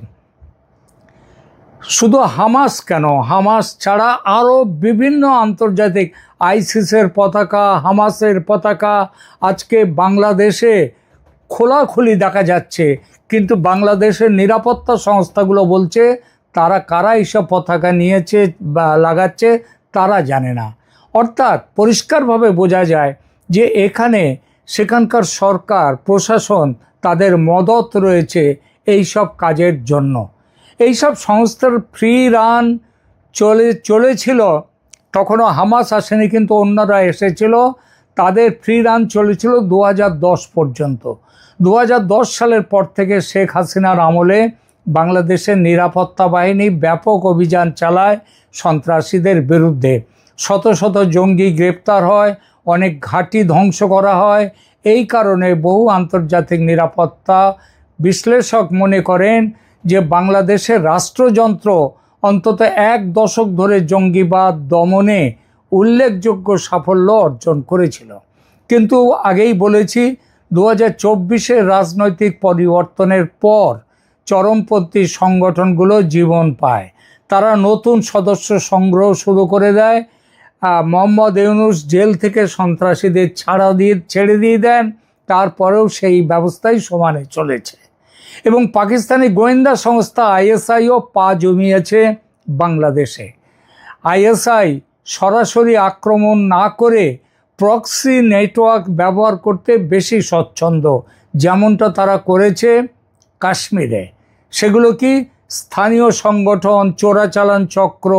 শুধু হামাস কেন, হামাস ছাড়া আরও বিভিন্ন আন্তর্জাতিক আইসিসের পতাকা, হামাসের পতাকা আজকে বাংলাদেশে খোলাখুলি দেখা যাচ্ছে। কিন্তু বাংলাদেশের নিরাপত্তা সংস্থাগুলো বলছে তারা কারা এইসব পতাকা নিয়েছে বা লাগাচ্ছে তারা জানে না। অর্থাৎ পরিষ্কারভাবে বোঝা যায় যে এখানে সেখানকার সরকার প্রশাসন তাদের মদত রয়েছে এই সব কাজের জন্য। এইসব সংস্থার ফ্রি রান চলেছিল, তখনও হামাস আসেনি কিন্তু অন্যরা এসেছিল। তাদের ফ্রি রান চলেছিল 2010 পর্যন্ত। 2010 সালের পর থেকে শেখ হাসিনার আমলে বাংলাদেশের নিরাপত্তা বাহিনী ব্যাপক অভিযান চালায় সন্ত্রাসীদের বিরুদ্ধে। শত শত জঙ্গি গ্রেপ্তার হয়, অনেক ঘাঁটি ধ্বংস করা হয়। এই কারণে বহু আন্তর্জাতিক নিরাপত্তা বিশ্লেষক মনে করেন যে বাংলাদেশের রাষ্ট্রযন্ত্র অন্তত 1 দশক ধরে জঙ্গিবাদ দমনে উল্লেখযোগ্য সাফল্য অর্জন করেছিল। কিন্তু আগেই বলেছি 2024-এর রাজনৈতিক পরিবর্তনের পর চরমপন্থী সংগঠনগুলো জীবন পায়। তারা নতুন সদস্য সংগ্রহ শুরু করে দেয়। মোহাম্মদ ইউনূস জেল থেকে সন্ত্রাসীদের ছেড়ে দিয়ে দেন, তারপরেও সেই ব্যবস্থাই সমানে চলেছে। এবং পাকিস্তানি গোয়েন্দা সংস্থা আইএসআইও পা জমিয়েছে বাংলাদেশে। আইএসআই সরাসরি আক্রমণ না করে প্রক্সি নেটওয়ার্ক ব্যবহার করতে বেশি স্বচ্ছন্দ, যেমনটা তারা করেছে কাশ্মীরে। সেগুলো কি? স্থানীয় সংগঠন, চোরাচালান চক্র,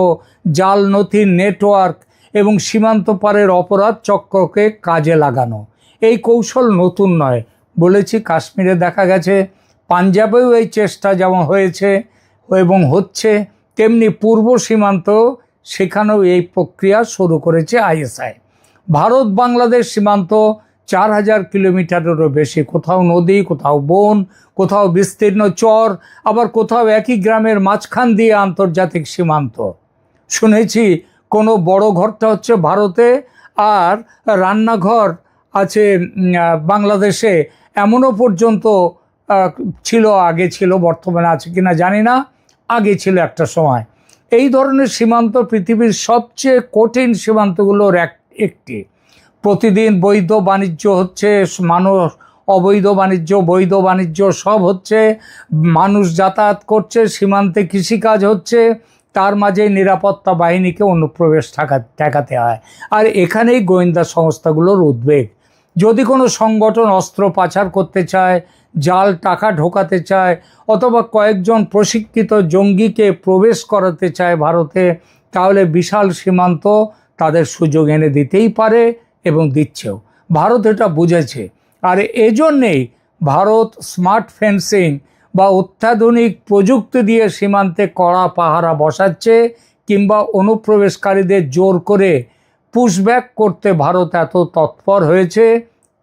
জাল নথির নেটওয়ার্ক এবং সীমান্ত পারের অপরাধ চক্রকে কাজে লাগানো। এই কৌশল নতুন নয়, বলেছি কাশ্মীরে দেখা গেছে, পাঞ্জাবেও এই চেষ্টা যেমন হয়েছে এবং হচ্ছে, তেমনি পূর্ব সীমান্ত সেখানেও এই প্রক্রিয়া শুরু করেছে আইএসআই। ভারত বাংলাদেশ সীমান্ত 4000 কিলোমিটারেরও বেশি। কোথাও নদী, কোথাও বন, কোথাও বিস্তীর্ণ চর, আবার কোথাও একই গ্রামের মাঝখান দিয়ে আন্তর্জাতিক সীমান্ত। শুনেছি কোনো বড় ঘরটা হচ্ছে ভারতে আর রান্নাঘর আছে বাংলাদেশে, এমনও পর্যন্ত ছিল, আগে ছিল, বর্তমানে আছে কিনা জানি না, আগে ছিল একটা সময়। এই ধরনের সীমান্ত পৃথিবীর সবচেয়ে কঠিন সীমান্তগুলোর একটি। প্রতিদিন বৈধ বাণিজ্য হচ্ছে, মানুষ অবৈধ বাণিজ্য, বৈধ বাণিজ্য সব হচ্ছে, মানুষ যাতায়াত করছে, সীমান্তে কৃষিকাজ হচ্ছে, তার মাঝে নিরাপত্তা বাহিনীকে অনুপ্রবেশ ঠেকাতে হয়। আর এখানেই গোয়েন্দা সংস্থাগুলোর উদ্বেগ। যদি কোনো সংগঠন অস্ত্র পাচার করতে চায়, জাল টাকা ঢোকাতে চায়, অথবা কয়েকজন প্রশিক্ষিত জঙ্গিকে প্রবেশ করাতে চায় ভারতে, তাহলে বিশাল সীমান্ত তাদের সুযোগ এনে দিতেই পারে এবং দিচ্ছেও। ভারত এটা বুঝেছে। আর এজন্যেই ভারত স্মার্ট ফেন্সিং বা অত্যাধুনিক প্রযুক্তি দিয়ে সীমান্তে কড়া পাহারা বসাচ্ছে, কিংবা অনুপ্রবেশকারীদের জোর করে পুশব্যাক করতে ভারত এত তৎপর হয়েছে।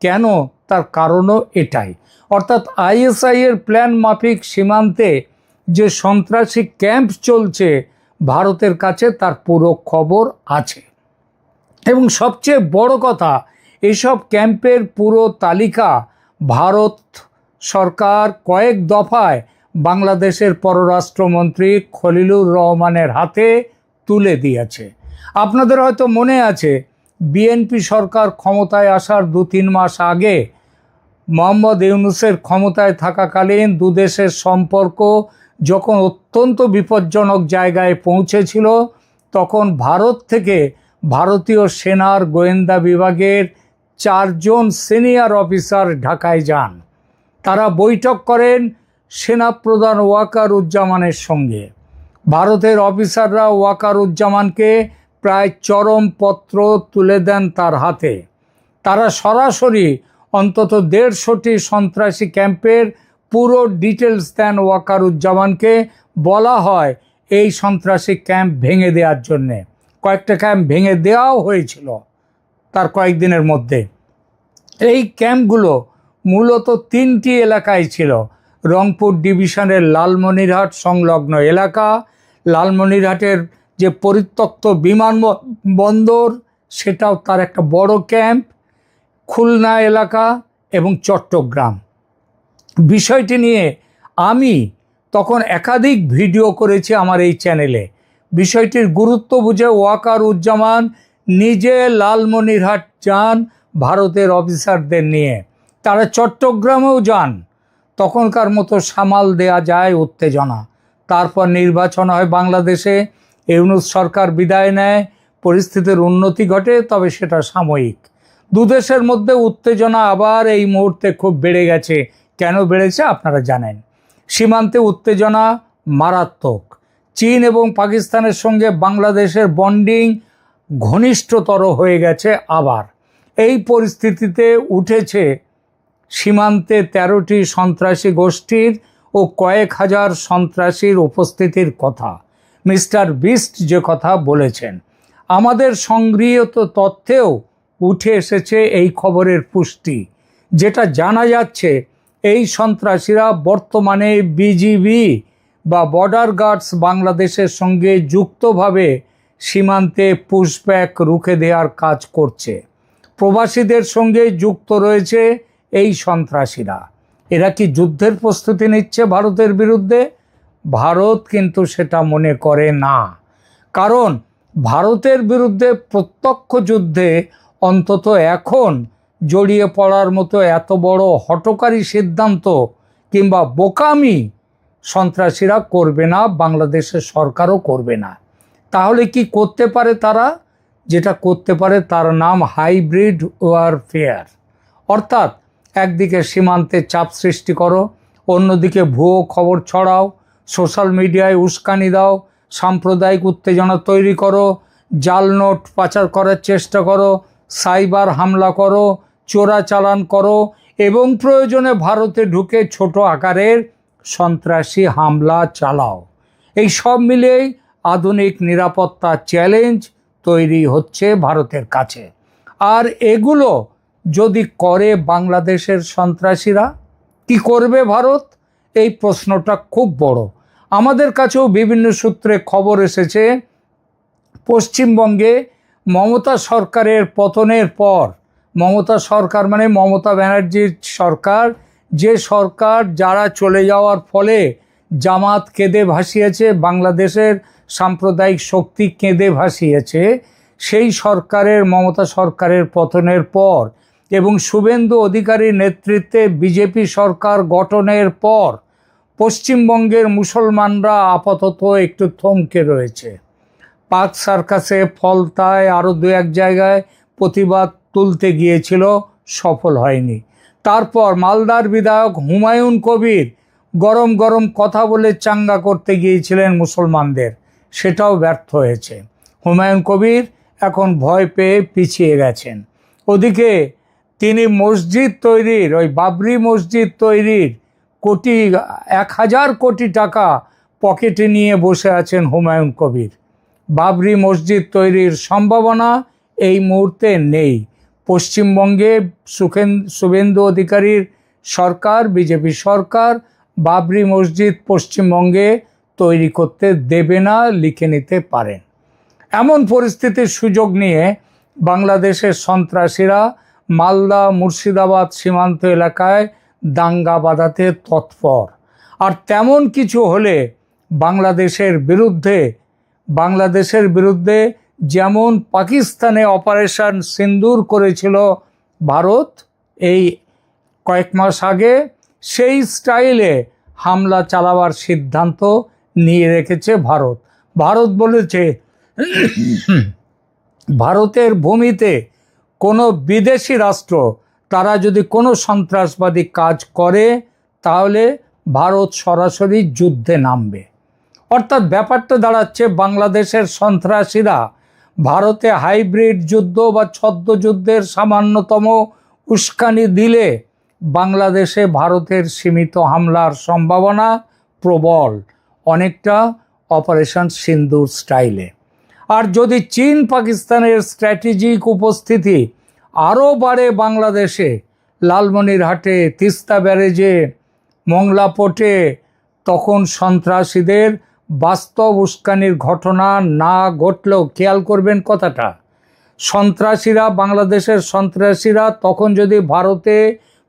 কেন? তার কারণও এটাই। অর্থাৎ আইএসআইয়ের প্ল্যান মাফিক সীমান্তে যে সন্ত্রাসী ক্যাম্প চলছে, ভারতের কাছে তার পুরো খবর আছে। এবং সবচেয়ে বড় কথা, এসব ক্যাম্পের পুরো তালিকা ভারত সরকার কয়েক দফায় বাংলাদেশের পররাষ্ট্রমন্ত্রী খলিলুর রহমানের হাতে তুলে দিয়েছে। আপনাদের হয়তো মনে আছে, বিএনপি সরকার ক্ষমতায় আসার 2-3 মাস আগে মোহাম্মদ ইউনূসের ক্ষমতায় থাকাকালীন দুদেশের সম্পর্ক যখন অত্যন্ত বিপজ্জনক জায়গায় পৌঁছেছিল, তখন ভারত থেকে ভারতীয় সেনার গোয়েন্দা বিভাগের 4 জন সিনিয়র অফিসার ঢাকায় যান। তারা বৈঠক করেন সেনাপ্রধান ওয়াকারুজ্জামানের সঙ্গে। ভারতের অফিসাররা ওয়াকারুজ্জামানকে প্রায় চরম পত্র তুলে দেন তার হাতে। তারা সরাসরি অন্তত 150টি সন্ত্রাসী ক্যাম্পের পুরো ডিটেলস দেন ওয়াকারুজ্জামানকে। বলা হয় এই সন্ত্রাসী ক্যাম্প ভেঙে দেওয়ার জন্যে। কয়েকটা ক্যাম্প ভেঙে দেওয়াও হয়েছিল তার কয়েকদিনের মধ্যে। এই ক্যাম্পগুলো মূলত 3টি এলাকায় ছিল। রংপুর ডিভিশনের লালমনিরহাট সংলগ্ন এলাকা, লালমনিরহাটের যে পরিত্যক্ত বিমানবন্দর সেটাও তার একটা বড় ক্যাম্প, খুলনা এলাকা এবং চট্টগ্রাম। বিষয়টি নিয়ে আমি তখন একাধিক ভিডিও করেছি আমার এই চ্যানেলে। বিষয়টির গুরুত্ব বুঝে ওয়াকারুজ্জামান নিজে লালমনিরহাট যান ভারতের অফিসারদের নিয়ে। তারা চট্টগ্রামেও যান। তখনকার মতো সামাল দেয়া যায় উত্তেজনা। তারপর নির্বাচন হয় বাংলাদেশে, ইউনূস সরকার বিদায় নেয়, পরিস্থিতির উন্নতি ঘটে, তবে সেটা সাময়িক। দুদেশের মধ্যে উত্তেজনা আবার এই মুহূর্তে খুব বেড়ে গেছে। কেন বেড়েছে আপনারা জানেন। সীমান্তে উত্তেজনা মারাত্মক। চীন এবং পাকিস্তানের সঙ্গে বাংলাদেশের বন্ডিং ঘনিষ্ঠতর হয়ে গেছে আবার। এই পরিস্থিতিতে উঠেছে সীমান্তে 13টি সন্ত্রাসী গোষ্ঠীর ও কয়েক হাজার সন্ত্রাসীর উপস্থিতির কথা মিস্টার বিস্ট যে কথা বলেছেন। আমাদের সংগৃহীত তথ্যেও উঠে এসেছে এই খবরের পুষ্টি। যেটা জানা যাচ্ছে, এই সন্ত্রাসীরা বর্তমানে বিজিবি বা বর্ডার গার্ডস বাংলাদেশের সঙ্গে যুক্তভাবে সীমান্তে পুশব্যাক রুখে দেওয়ার কাজ করছে। প্রবাসীদের সঙ্গে যুক্ত রয়েছে এই সন্ত্রাসীরা। এরা কি যুদ্ধের প্রস্তুতি নিচ্ছে ভারতের বিরুদ্ধে? ভারত কিন্তু সেটা মনে করে না। কারণ ভারতের বিরুদ্ধে প্রত্যক্ষ যুদ্ধে অন্তত এখন জড়িয়ে পড়ার মতো এত বড় হঠকারী সিদ্ধান্ত কিংবা বোকামি সন্ত্রাসীরা করবে না, বাংলাদেশের সরকারও করবে না। তাহলে কি করতে পারে তারা? যেটা করতে পারে তার নাম হাইব্রিড ওয়ারফেয়ার। অর্থাৎ একদিকে সীমান্তে চাপ সৃষ্টি করো, অন্যদিকে ভুয়ো খবর ছড়াও, সোশ্যাল মিডিয়ায় উস্কানি দাও, সাম্প্রদায়িক উত্তেজনা তৈরি করো, জাল নোট পাচার করার চেষ্টা করো, সাইবার হামলা করো, চোরাচালান করো এবং প্রয়োজনে ভারতে ঢুকে ছোট আকারের সন্ত্রাসী হামলা চালাও। এই সব মিলেই আধুনিক নিরাপত্তা চ্যালেঞ্জ তৈরি হচ্ছে ভারতের কাছে। আর এগুলো যদি করে বাংলাদেশের সন্ত্রাসীরা, কি করবে ভারত? এই প্রশ্নটা খুব বড়। আমাদের কাছেও বিভিন্ন সূত্রে খবর এসেছে, পশ্চিমবঙ্গে মমতা সরকারের পতনের পর, মমতা সরকার মানে মমতা ব্যানার্জির সরকার, যে সরকার যারা চলে যাওয়ার ফলে জামাত কেঁদে ভাসিয়েছে, বাংলাদেশের সাম্প্রদায়িক শক্তি কেঁদে ভাসিয়েছে, সেই সরকারের, মমতা সরকারের পতনের পর এবং শুভেন্দু অধিকারীর নেতৃত্বে বিজেপি সরকার গঠনের পর পশ্চিমবঙ্গের মুসলমানরা আপাতত একটু থমকে রয়েছে। পার্ক সার্কাসে, ফলতায়, আরও 2-1 জায়গায় প্রতিবাদ তুলতে গিয়েছিল, সফল হয়নি। তারপর মালদার বিধায়ক হুমায়ুন কবির গরম গরম কথা বলে চাঙ্গা করতে গিয়েছিলেন মুসলমানদের, সেটাও ব্যর্থ হয়েছে। হুমায়ুন কবির এখন ভয় পেয়ে পিছিয়ে গেছেন। ওদিকে তিনি মসজিদ তৈরির, ওই বাবরি মসজিদ তৈরির 1000 কোটি টাকা পকেটে নিয়ে বসে আছেন হুমায়ুন কবির। বাবরি মসজিদ তৈরির সম্ভাবনা এই মুহূর্তে নেই। পশ্চিমবঙ্গে শুভেন্দু অধিকারীর সরকার, বিজেপি সরকার বাবরি মসজিদ পশ্চিমবঙ্গে তৈরি করতে দেবে না, লিখে নিতে পারেন। এমন পরিস্থিতির সুযোগ নিয়ে বাংলাদেশের সন্ত্রাসীরা মালদা মুর্শিদাবাদ সীমান্ত এলাকায় দাঙ্গা বাঁধাতে তৎপর। আর তেমন কিছু হলে বাংলাদেশের বিরুদ্ধে যেমন পাকিস্তানে অপারেশন সিন্দুর করেছিল ভারত, এই কয়েক মাস আগে সেই স্টাইলে হামলা চালাবার সিদ্ধান্ত নিয়ে রেখেছে ভারত। ভারত বলেছে ভারতের ভূমিতে কোনো বিদেশি রাষ্ট্র তারা যদি কোনো সন্ত্রাসবাদী কাজ করে তাহলে ভারত সরাসরি যুদ্ধে নামবে। অর্থাৎ ব্যাপারটা দাঁড়াচ্ছে বাংলাদেশের সন্ত্রাসীরা ভারতে হাইব্রিড যুদ্ধ বা ছদ্মযুদ্ধের সামান্যতম উস্কানি দিলে বাংলাদেশে ভারতের সীমিত হামলার সম্ভাবনা প্রবল, অনেকটা অপারেশন সিন্দুর স্টাইলে। আর যদি চীন পাকিস্তানের স্ট্র্যাটেজিক উপস্থিতি আরও বাড়ে বাংলাদেশে, লালমনিরহাটে, তিস্তা ব্যারেজে, মংলা পোর্টে, তখন সন্ত্রাসীদের বাস্তব উস্কানির ঘটনা না ঘটলেও, খেয়াল করবেন কথাটা, সন্ত্রাসীরা, বাংলাদেশের সন্ত্রাসীরা তখন যদি ভারতে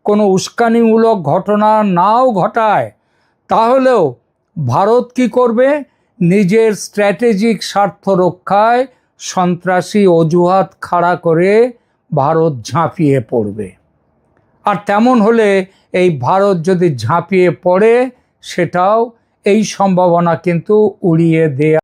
কোনো উস্কানিমূলক ঘটনা নাও ঘটায়, তাহলেও ভারত কি করবে? নিজের স্ট্র্যাটেজিক স্বার্থ রক্ষায় সন্ত্রাসী অজুহাত খাড়া করে ভারত ঝাঁপিয়ে পড়বে। আর তেমন হলে এই ভারত যদি ঝাঁপিয়ে পড়ে, সেটাও এই সম্ভাবনা কিন্তু উড়িয়ে দেয়া